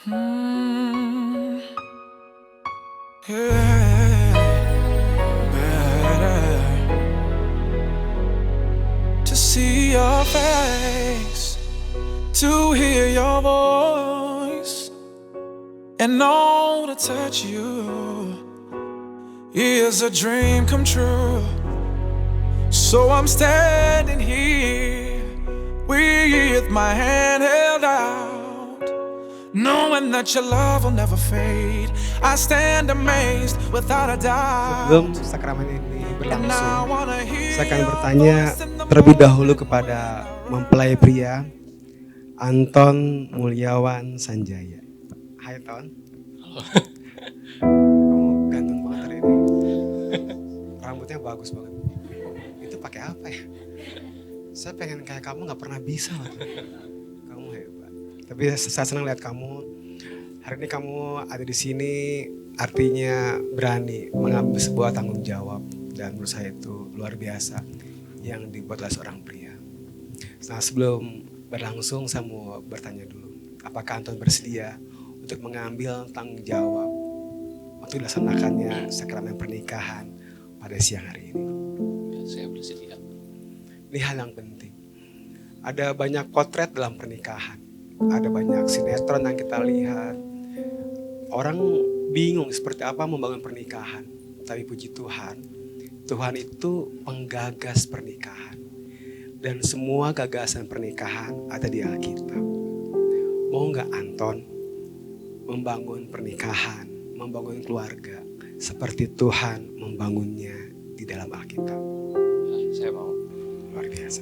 Hmm, yeah, better to see your face, to hear your voice, and know to touch you is a dream come true. So I'm standing here with my hand held out, knowing that your love will never fade. I stand amazed without a doubt. Sebelum sakramen ini And I berlangsung, wanna hear saya akan your bertanya voice in the terlebih dahulu morning. kepada mempelai pria Anton Mulyawan Sanjaya. Hai Ton. Kamu ganteng banget hari ini. Rambutnya bagus banget. Itu pakai apa ya? Saya pengen kayak kamu, nggak pernah bisa loh. Kamu hebat. Tapi saya senang lihat kamu. Hari ini kamu ada di sini, artinya berani mengambil sebuah tanggung jawab, dan menurut saya itu luar biasa yang dibuat oleh seorang pria. Nah, sebelum berlangsung saya mau bertanya dulu, apakah Anton bersedia untuk mengambil tanggung jawab untuk dilaksanakannya sakramen pernikahan pada siang hari ini? Ya, saya bersedia. Ini hal yang penting. Ada banyak potret dalam pernikahan, ada banyak sinetron yang kita lihat. Orang bingung seperti apa membangun pernikahan. Tapi puji Tuhan, Tuhan itu penggagas pernikahan. Dan semua gagasan pernikahan ada di Alkitab. Mau gak Anton membangun pernikahan, membangun keluarga seperti Tuhan membangunnya di dalam Alkitab? Ya, saya mau. Luar biasa.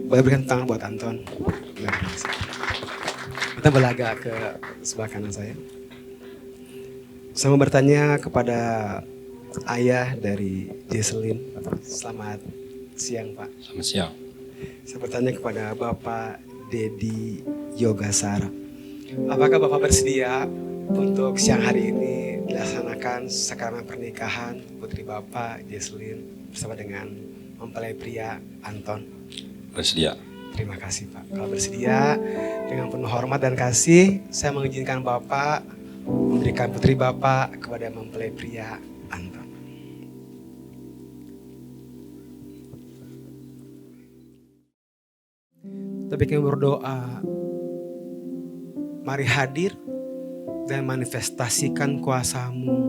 Boleh berikan tangan buat Anton. Luar biasa. Kita berlagak ke sebelah kanan saya. Saya mau bertanya kepada ayah dari Jesselyn. Selamat siang Pak. Selamat siang. Saya bertanya kepada Bapak Dedi Yogasara. Apakah Bapak bersedia untuk siang hari ini dilaksanakan sakramen pernikahan putri Bapak Jesselyn bersama dengan mempelai pria Anton? Bersedia. Terima kasih Pak. Kalau bersedia, dengan penuh hormat dan kasih, saya mengizinkan Bapak memberikan putri Bapak kepada mempelai pria Anton. Tapi kami berdoa, mari hadir dan manifestasikan kuasa-Mu,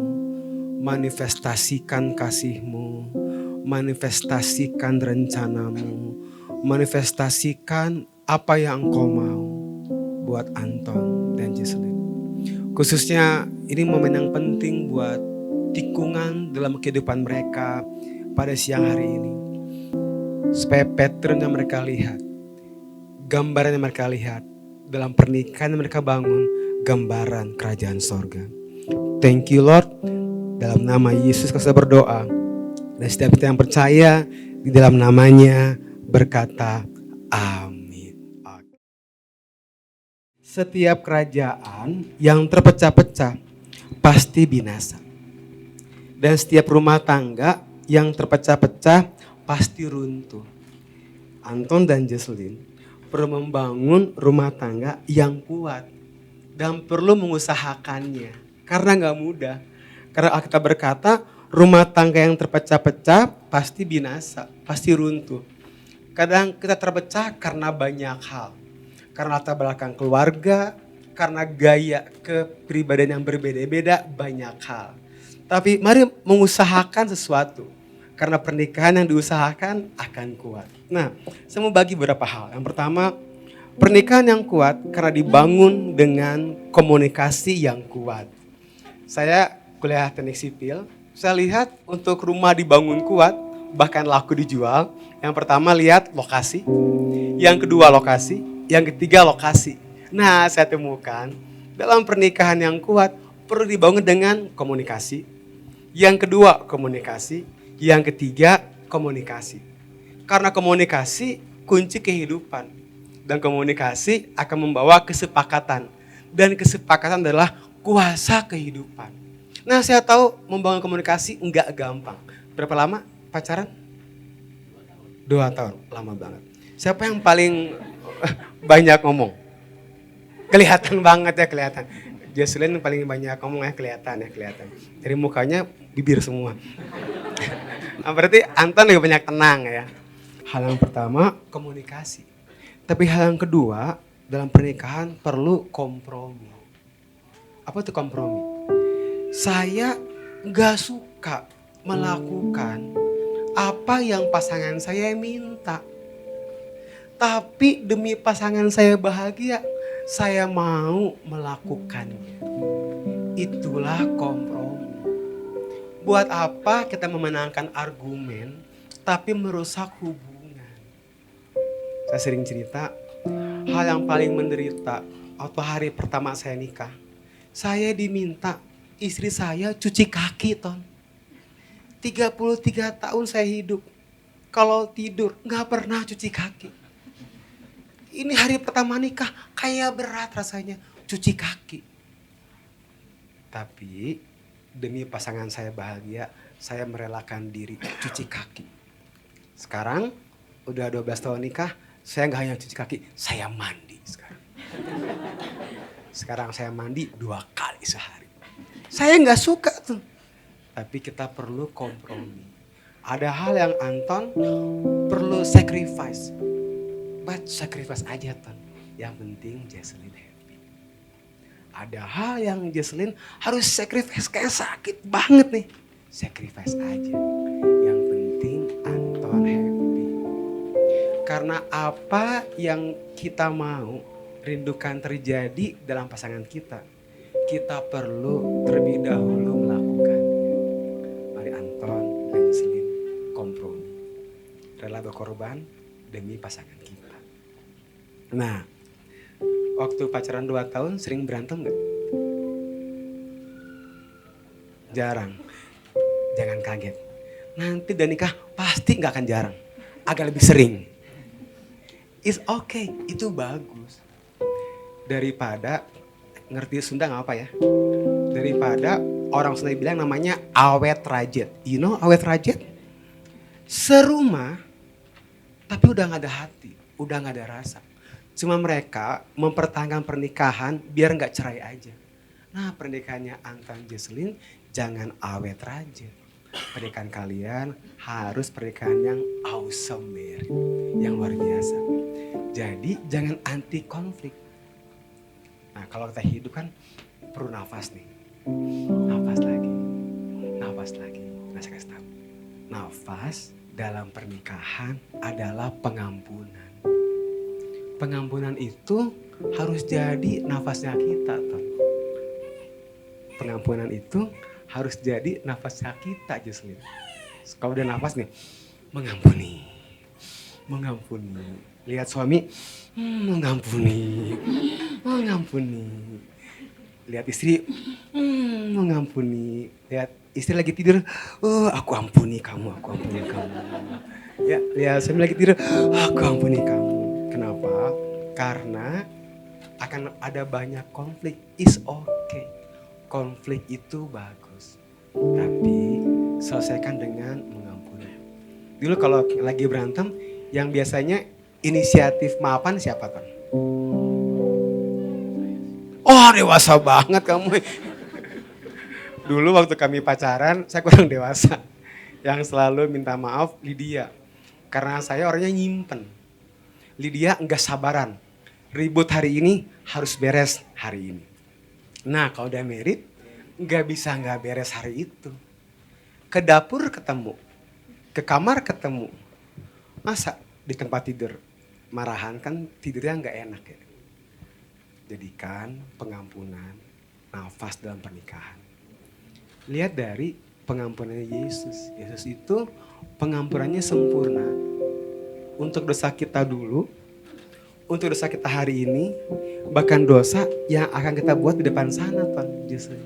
manifestasikan kasih-Mu, manifestasikan rencana-Mu, manifestasikan apa yang Engkau mau buat Anton dan Jesselyn. Khususnya ini momen yang penting buat tikungan dalam kehidupan mereka pada siang hari ini. Supaya pattern yang mereka lihat, gambaran yang mereka lihat dalam pernikahan yang mereka bangun, gambaran kerajaan sorga. Thank you Lord. Dalam nama Yesus kita berdoa. Dan setiap kita yang percaya di dalam namanya berkata amin. Setiap kerajaan yang terpecah-pecah pasti binasa. Dan setiap rumah tangga yang terpecah-pecah pasti runtuh. Anton dan Jesselyn perlu membangun rumah tangga yang kuat dan perlu mengusahakannya. Karena gak mudah. Karena Alkitab berkata rumah tangga yang terpecah-pecah pasti binasa, pasti runtuh. Kadang kita terpecah karena banyak hal. Karena latar belakang keluarga, karena gaya kepribadian yang berbeda-beda, banyak hal. Tapi mari mengusahakan sesuatu. Karena pernikahan yang diusahakan akan kuat. Nah, saya mau bagi beberapa hal. Yang pertama, pernikahan yang kuat karena dibangun dengan komunikasi yang kuat. Saya kuliah teknik sipil, saya lihat untuk rumah dibangun kuat, bahkan laku dijual. Yang pertama lihat lokasi, yang kedua lokasi, yang ketiga lokasi. Nah, saya temukan dalam pernikahan yang kuat perlu dibangun dengan komunikasi. Yang kedua komunikasi, yang ketiga komunikasi. Karena komunikasi kunci kehidupan. Dan komunikasi akan membawa kesepakatan. Dan kesepakatan adalah kuasa kehidupan. Nah, saya tahu membangun komunikasi enggak gampang. Berapa lama pacaran? 2 tahun, lama banget. Siapa yang paling banyak ngomong? Kelihatan banget ya, kelihatan. Jesslyn paling banyak ngomong ya, kelihatan. Dari mukanya bibir semua. Nah, berarti Anton lebih banyak tenang ya. Hal yang pertama komunikasi. Tapi hal yang kedua dalam pernikahan perlu kompromi. Apa itu kompromi? Saya gak suka melakukan apa yang pasangan saya minta. Tapi demi pasangan saya bahagia, saya mau melakukannya. Itulah kompromi. Buat apa kita memenangkan argumen tapi merusak hubungan? Saya sering cerita, hal yang paling menderita waktu hari pertama saya nikah. Saya diminta istri saya cuci kaki, Ton. 33 tahun saya hidup. Kalau tidur gak pernah cuci kaki. Ini hari pertama nikah kayak berat rasanya cuci kaki. Tapi demi pasangan saya bahagia, saya merelakan diri cuci kaki. Sekarang udah 12 tahun nikah, saya gak hanya cuci kaki, saya mandi sekarang. Sekarang saya mandi 2 kali sehari. Saya gak suka tuh. Tapi kita perlu kompromi. Ada hal yang Anton perlu sacrifice. But sacrifice aja, Ton. Yang penting Jesslyn happy. Ada hal yang Jesslyn harus sacrifice, kayak sakit banget nih. Sacrifice aja. Yang penting Anton happy. Karena apa yang kita mau rindukan terjadi dalam pasangan kita, kita perlu terlebih dahulu melakukan. Mari Anton dan Jesslyn kompromi. Rela berkorban demi pasangan kita. Nah, waktu pacaran 2 tahun sering berantem gak? Jarang. Jangan kaget. Nanti udah nikah pasti gak akan jarang. Agak lebih sering. It's okay, itu bagus. Daripada, ngerti Sunda gak apa ya? Daripada orang Sunda bilang namanya awet rajet. You know awet rajet? Serumah, tapi udah gak ada hati, udah gak ada rasa. Cuma mereka mempertahankan pernikahan biar gak cerai aja. Nah, pernikahannya Anton Jesslyn jangan awet rajet. Pernikahan kalian harus pernikahan yang awesome, yang luar biasa. Jadi jangan anti konflik. Nah, kalau kita hidup kan perlu nafas nih. Nafas lagi. Nah, saya kasih tahu. Nafas dalam pernikahan adalah pengampunan. Pengampunan itu harus jadi nafasnya kita, Ton. Pengampunan itu harus jadi nafasnya kita, Jesslyn. Kalau udah nafas nih, mengampuni. Lihat suami, mengampuni. Lihat istri, mengampuni. Lihat istri lagi tidur, aku ampuni kamu. Ya, lihat suami lagi tidur, aku ampuni kamu. Kenapa? Karena akan ada banyak konflik. Is okay. Konflik itu bagus. Tapi selesaikan dengan mengampuni. Dulu kalau lagi berantem, yang biasanya inisiatif maafan siapa, Ton? Oh, dewasa banget kamu. Dulu waktu kami pacaran, saya kurang dewasa. Yang selalu minta maaf Lydia. Karena saya orangnya nyimpen. Lydia enggak sabaran. Ribut hari ini harus beres hari ini. Nah, kalau udah married enggak bisa enggak beres hari itu. Ke dapur ketemu. Ke kamar ketemu. Masa di tempat tidur marahan, kan tidurnya enggak enak ya. Jadikan pengampunan nafas dalam pernikahan. Lihat dari pengampunannya Yesus. Yesus itu pengampunannya sempurna. Untuk dosa kita dulu, untuk dosa kita hari ini, bahkan dosa yang akan kita buat di depan sana, Tuhan Yesus.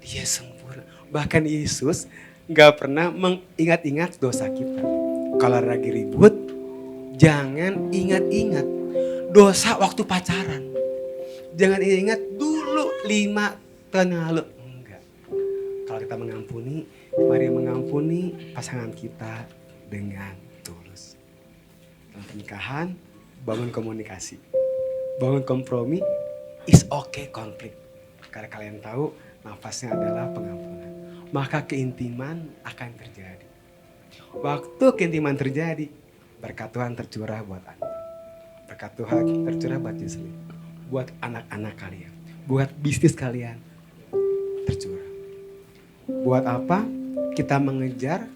Dia sempurna. Bahkan Yesus gak pernah mengingat-ingat dosa kita. Kalau lagi ribut, jangan ingat-ingat dosa waktu pacaran. Jangan ingat dulu 5 tahun yang lalu. Enggak. Kalau kita mengampuni, mari mengampuni pasangan kita dengan tulus. Dalam pernikahan, bangun komunikasi, bangun kompromi, is okay konflik. Karena kalian tahu nafasnya adalah pengampunan. Maka keintiman akan terjadi. Waktu keintiman terjadi, berkat Tuhan tercurah buat Anda. Berkat Tuhan tercurah buat Jesli. Buat anak-anak kalian. Buat bisnis kalian. Tercurah. Buat apa? Kita mengejar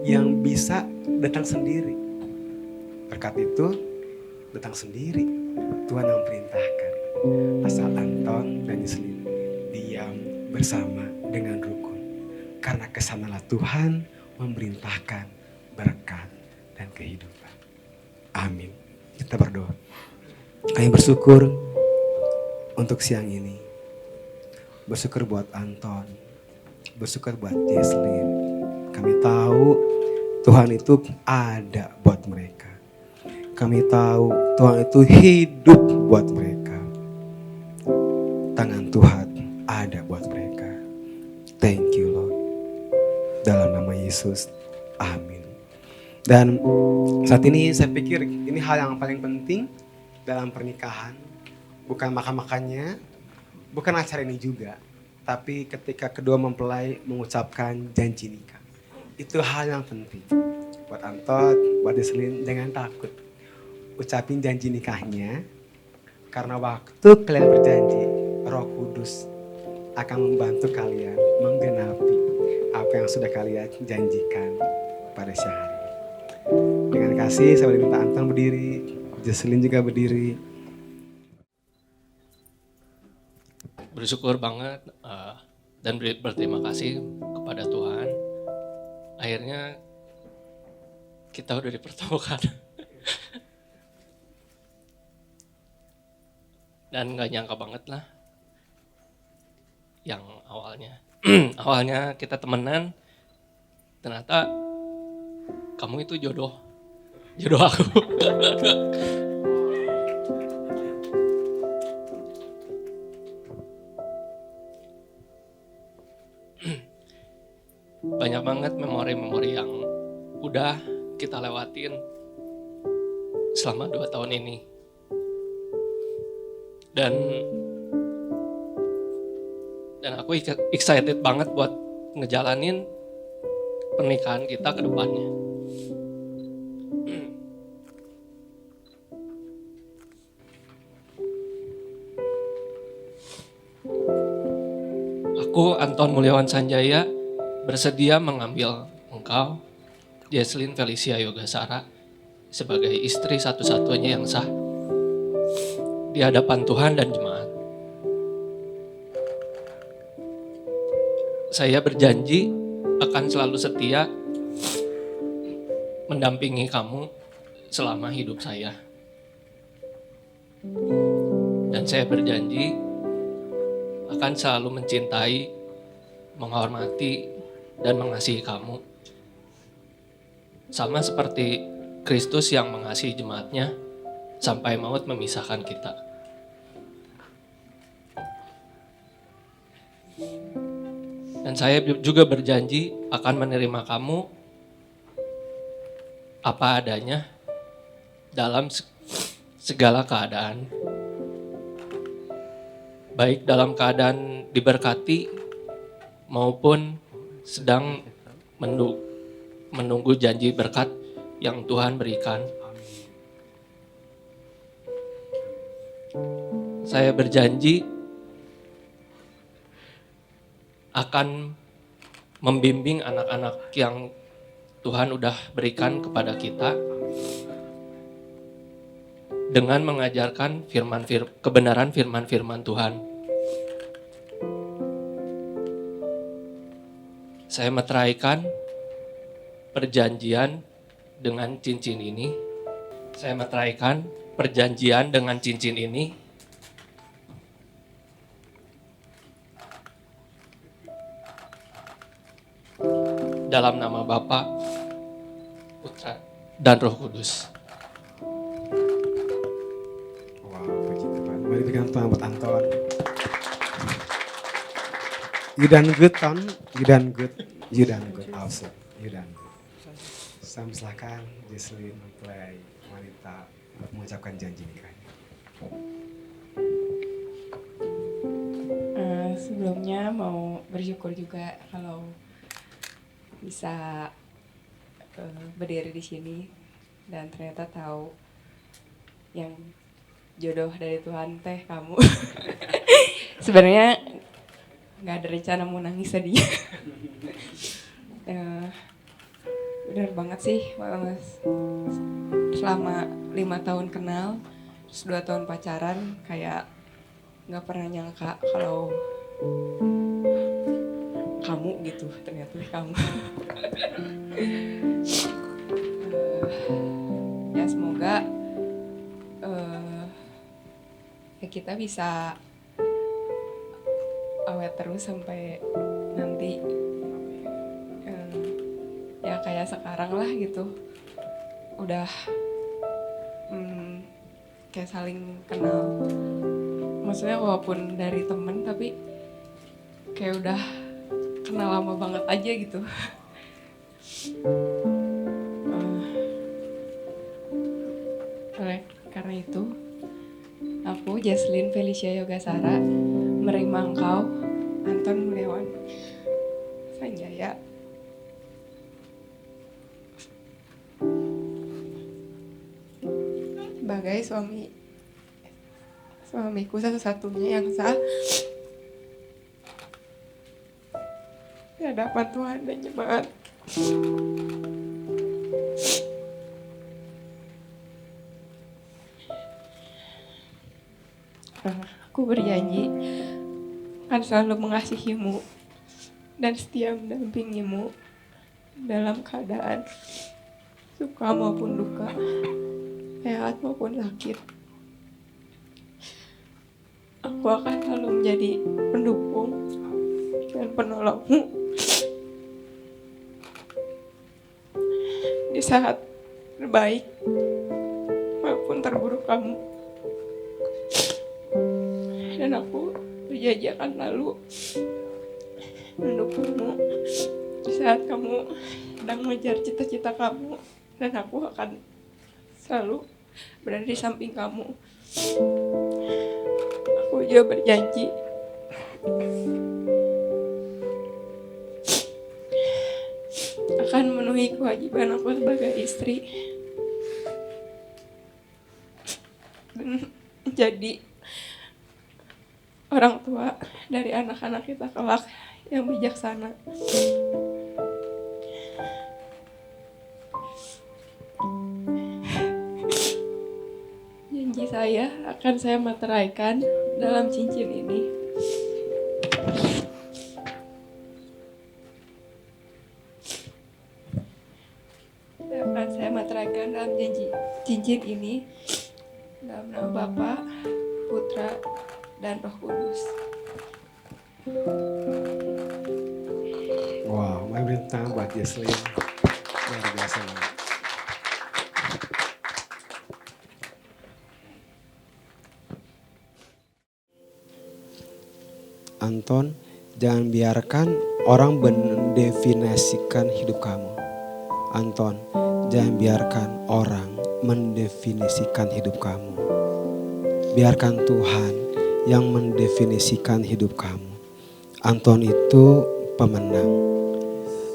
yang bisa datang sendiri. Berkat itu datang sendiri. Tuhan yang perintahkan. Asal Anton dan Jesli diam bersama dengan rukun. Karena kesanalah Tuhan memerintahkan berkat dan kehidupan. Amin. Kita berdoa. Kami bersyukur untuk siang ini. Bersyukur buat Anton. Bersyukur buat Jesslyn. Kami tahu Tuhan itu ada buat mereka. Kami tahu Tuhan itu hidup buat mereka. Tangan Tuhan ada buat mereka. Thank you Lord. Dalam nama Yesus. Amin. Dan saat ini saya pikir ini hal yang paling penting dalam pernikahan. Bukan makan-makannya, bukan acara ini juga. Tapi ketika kedua mempelai mengucapkan janji nikah. Itu hal yang penting. Buat Anton, buat Jesslyn, jangan takut. Ucapin janji nikahnya. Karena waktu kalian berjanji, Roh Kudus akan membantu kalian menggenapi apa yang sudah kalian janjikan pada siang hari. Dengan kasih saya minta Anton berdiri, Jesslyn juga berdiri. Bersyukur banget dan berterima kasih kepada Tuhan. Akhirnya kita udah dipertemukan. Dan gak nyangka banget lah. Yang awalnya kita temenan, ternyata kamu itu jodoh aku. Banyak banget memori-memori yang udah kita lewatin selama 2 tahun ini. Dan aku excited banget buat ngejalanin pernikahan kita ke depannya. Aku, Anton Mulyawan Sanjaya, bersedia mengambil engkau, Jesslyn Felicia Yogasara, sebagai istri satu-satunya yang sah di hadapan Tuhan dan jemaat. Saya berjanji akan selalu setia mendampingi kamu selama hidup saya. Dan saya berjanji akan selalu mencintai, menghormati, dan mengasihi kamu. Sama seperti Kristus yang mengasihi jemaatnya sampai maut memisahkan kita. Dan saya juga berjanji akan menerima kamu apa adanya dalam segala keadaan. Baik dalam keadaan diberkati maupun sedang menunggu janji berkat yang Tuhan berikan. Saya berjanji akan membimbing anak-anak yang Tuhan udah berikan kepada kita dengan mengajarkan kebenaran firman-firman Tuhan. Saya meteraikan perjanjian dengan cincin ini. Saya meteraikan perjanjian dengan cincin ini dalam nama Bapa, Putra, dan Roh Kudus. Wow, puji Tuhan. Mari berikan Tuhan buat Anton. You done good, Ton. You done good. You done good also. You done good. Sam, silakan Jesslyn mempelai wanita mengucapkan janji nikahnya. bersyukur juga kalau bisa berdiri di sini dan ternyata tahu yang jodoh dari Tuhan teh kamu. Sebenarnya nggak ada rencana mau nangis tadi. Benar banget sih, selama 5 tahun kenal, terus 2 tahun pacaran, kayak nggak pernah nyangka kalau kamu gitu, ternyata kamu. Ya semoga ya kita bisa awet terus sampai nanti, ya kayak sekarang lah gitu, udah kayak saling kenal. Maksudnya walaupun dari temen tapi kayak udah kenal lama banget aja gitu. Karena itu aku Jesslyn Felicia Yogasara menerima engkau Anton Mulyawan Sanjaya sebagai suamiku satu-satunya yang sah di hadapan Tuhan dan jemaat. Aku berjanji akan selalu mengasihimu dan setia mendampingimu dalam keadaan suka maupun duka, sehat maupun sakit. Aku akan selalu menjadi pendukung dan penolongmu di saat terbaik maupun terburuk kamu. Dan aku berjanji akan selalu mendukungmu di saat kamu sedang mengejar cita-cita kamu, dan aku akan selalu berada di samping kamu. Aku juga berjanji akan memenuhi kewajiban aku sebagai istri dan menjadi orang tua dari anak-anak kita kelak yang bijaksana. Janji saya akan saya materaikan dalam cincin ini. Akan saya materaikan dalam cincin ini dalam nama Bapa, Putra, dan Roh Kudus. Wow, mari beri tangan buat Jesslyn. Luar biasa banget. Anton, jangan biarkan orang mendefinisikan hidup kamu. Anton, jangan biarkan orang mendefinisikan hidup kamu. Biarkan Tuhan yang mendefinisikan hidup kamu. Anton itu pemenang.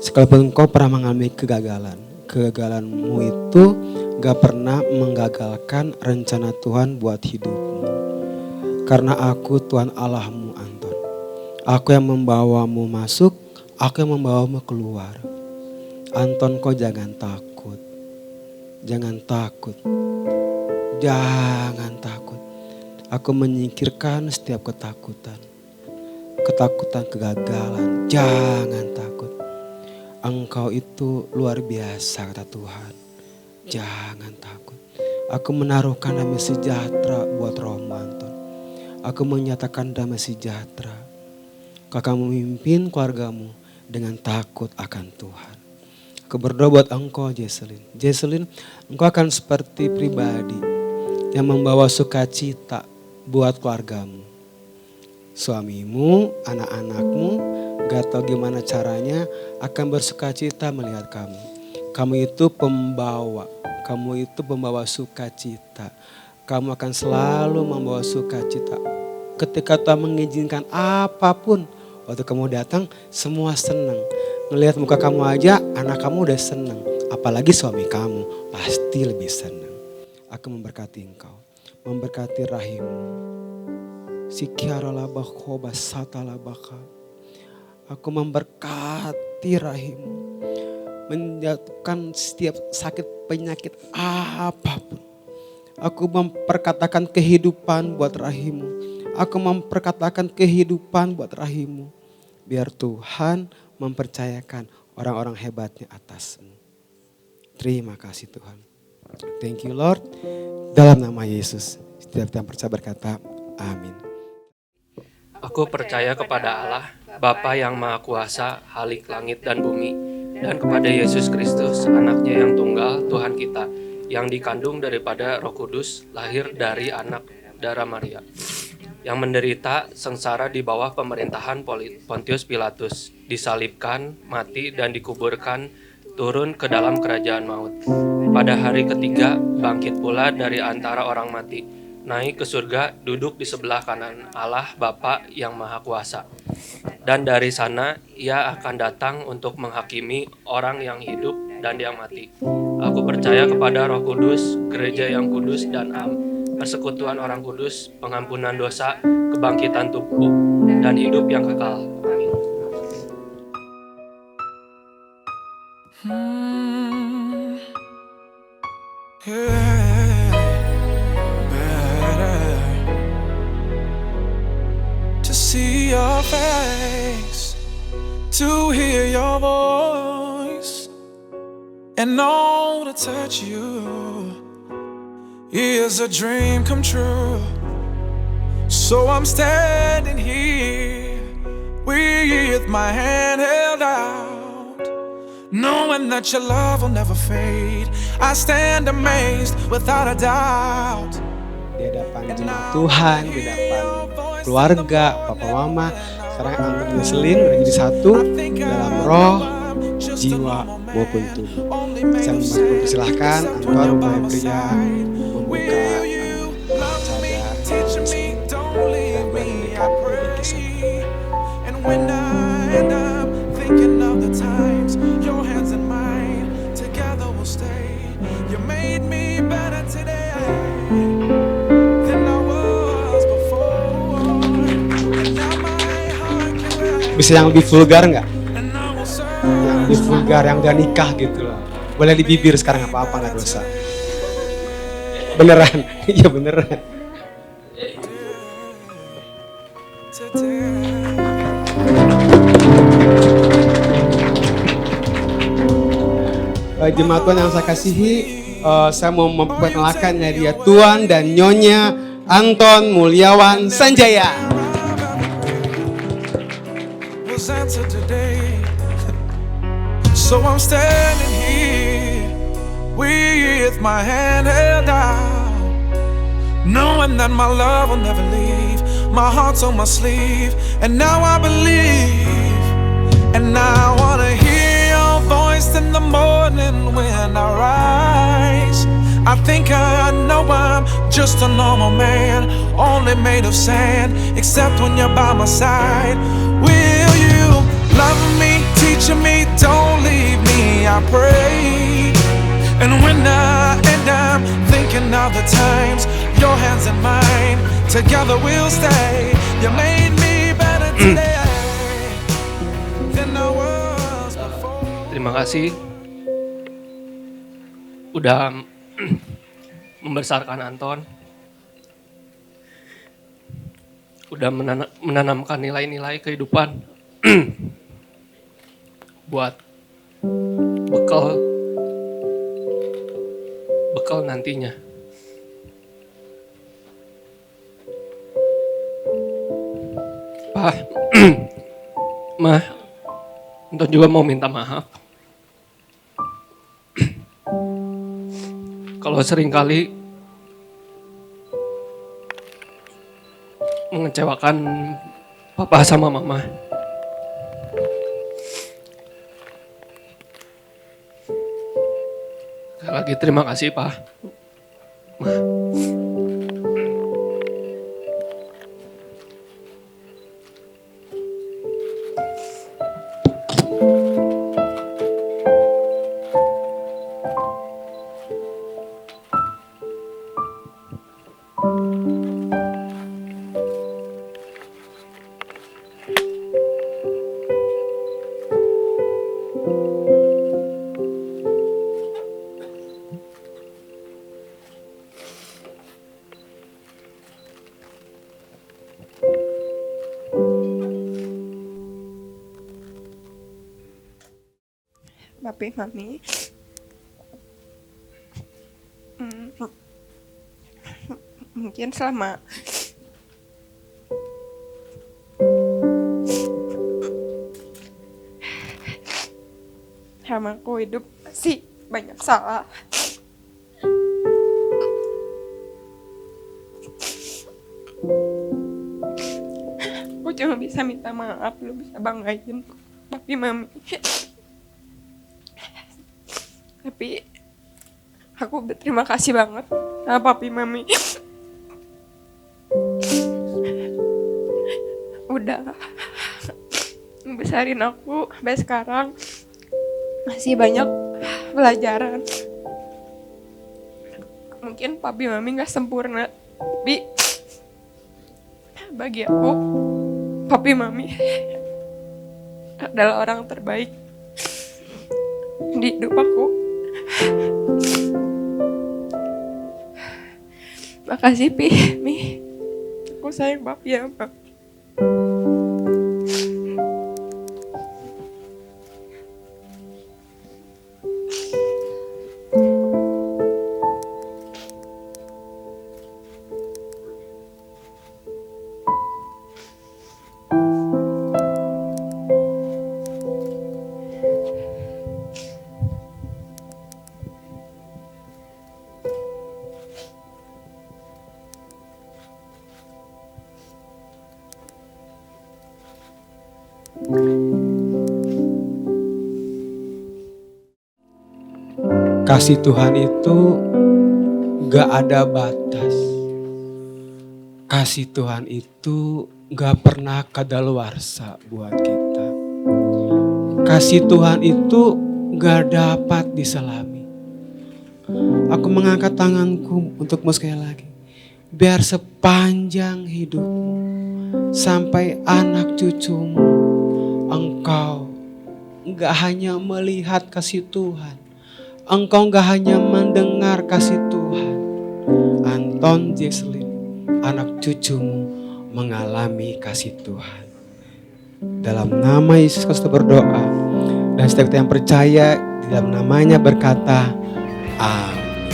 Sekalipun engkau pernah mengalami kegagalan, kegagalanmu itu gak pernah menggagalkan rencana Tuhan buat hidupmu. Karena aku Tuhan Allahmu, Anton. Aku yang membawamu masuk, aku yang membawamu keluar. Anton, kau jangan takut. Jangan takut. Jangan takut. Aku menyingkirkan setiap ketakutan. Ketakutan kegagalan. Jangan takut. Engkau itu luar biasa, kata Tuhan. Jangan takut. Aku menaruhkan damai sejahtera buat rohmu, Anton. Aku menyatakan damai sejahtera. Kau akan memimpin keluargamu dengan takut akan Tuhan. Aku berdoa buat engkau, Jesslyn. Jesslyn, engkau akan seperti pribadi yang membawa sukacita buat keluargamu. Suamimu, anak-anakmu, gak tahu gimana caranya akan bersukacita melihat kamu. Kamu itu pembawa sukacita. Kamu akan selalu membawa sukacita. Ketika Tuhan mengizinkan apapun, Waktu kamu datang semua senang. Ngelihat muka kamu aja anak kamu udah senang. Apalagi suami kamu pasti lebih senang. Aku memberkati engkau. Memberkati rahimmu. Sikiaralabakho basatalabaka. Aku memberkati rahimmu. Menjatuhkan setiap sakit penyakit apapun. Aku memperkatakan kehidupan buat rahimmu. Aku memperkatakan kehidupan buat rahimmu. Biar Tuhan mempercayakan orang-orang hebatnya atasmu. Terima kasih Tuhan. Thank you Lord. Dalam nama Yesus. Setiap yang percaya berkata amin. Aku percaya kepada Allah, Bapa yang Maha Kuasa, Halik langit dan bumi, dan kepada Yesus Kristus, anaknya yang tunggal, Tuhan kita, yang dikandung daripada Roh Kudus, lahir dari anak darah Maria, yang menderita sengsara di bawah pemerintahan Pontius Pilatus, disalibkan, mati, dan dikuburkan, turun ke dalam kerajaan maut. Pada hari ketiga, bangkit pula dari antara orang mati, naik ke surga, duduk di sebelah kanan Allah Bapa yang Maha Kuasa. Dan dari sana, ia akan datang untuk menghakimi orang yang hidup dan yang mati. Aku percaya kepada Roh Kudus, gereja yang kudus dan persekutuan orang kudus, pengampunan dosa, kebangkitan tubuh, dan hidup yang kekal. Amin. Better to see your face, to hear your voice, and know to touch you is a dream come true. So I'm standing here with my hand held out, knowing that your love will never fade. I stand amazed without a doubt. Di hadapan jemaat Tuhan, di hadapan keluarga, papa mama, sekarang Anton dan Selin udah jadi satu dalam roh, jiwa maupun tubuh. Saya mempersilahkan Anton mulai pria membuka cadar dan memberikan kisah. And when I'm thinking of the times, your hands in mine, together we'll stay. You made me better today than I was before. And now my heart can rest. Bisa yang lebih vulgar nggak? And I will serve. Yang lebih vulgar, yang udah nikah gitu loh. Boleh di bibir sekarang apa-apa nggak dosa. Beneran, iya beneran. Jemaat Tuhan yang saya kasihi, saya mau memperkenalkan dia Tuan dan Nyonya Anton Mulyawan Sanjaya. Was answered today. So I'm standing here with my hand held out, knowing that my love will never leave. My heart's on my sleeve, and now I believe. And I wanna hear your voice in the morning when I rise. I think I know I'm just a normal man, only made of sand, except when you're by my side. Will you love me, teach me, don't leave me, I pray. And when I'm thinking of the times, your hands in mine, together we'll stay. You made me better today than I was before. Terima kasih udah membesarkan Anton, udah menanamkan nilai-nilai kehidupan buat bekal nantinya. Pak, Ma, Anton juga mau minta maaf. Kalau seringkali mengecewakan Papa sama Mama. Sekali lagi terima kasih, Pak. Ma. papi mami. Mungkin selama aku hidup masih banyak salah. Aku cuma bisa minta maaf, lu bisa banggain papi mami. Tapi aku berterima kasih banget sama papi mami. Udah besarin aku sampai sekarang. Masih banyak pelajaran. Mungkin papi mami gak sempurna, tapi bagi aku papi mami adalah orang terbaik di hidup aku. Makasih Pi, Mi. Aku sayang papi ya, Pak. Kasih Tuhan itu gak ada batas. Kasih Tuhan itu gak pernah kadaluarsa buat kita. Kasih Tuhan itu gak dapat diselami. Aku mengangkat tanganku untukmu sekali lagi. Biar sepanjang hidupmu, sampai anak cucumu, engkau gak hanya melihat kasih Tuhan. Engkau gak hanya mendengar kasih Tuhan. Anton, Jesslyn, anak cucumu mengalami kasih Tuhan. Dalam nama Yesus Kristus berdoa. Dan setiap kita yang percaya di dalam namanya berkata, amin.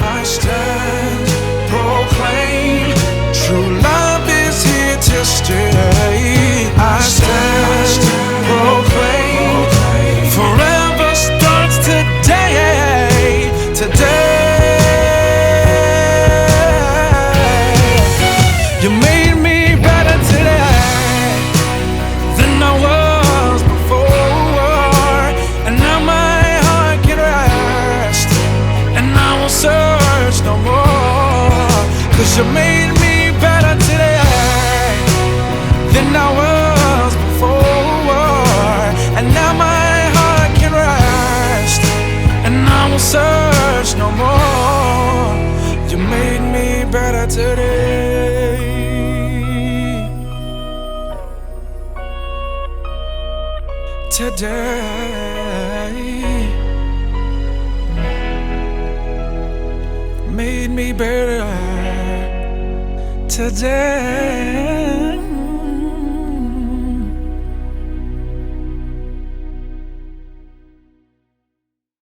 I stand, proclaim, true love is here to stay. I stand, proclaim, forever starts today, You made me better today than I was before, and now my heart can rest, and I will search no more, 'cause you made me better today than I was before, and now my heart can rest, and I will search no more. You made me better today. Today made me better today.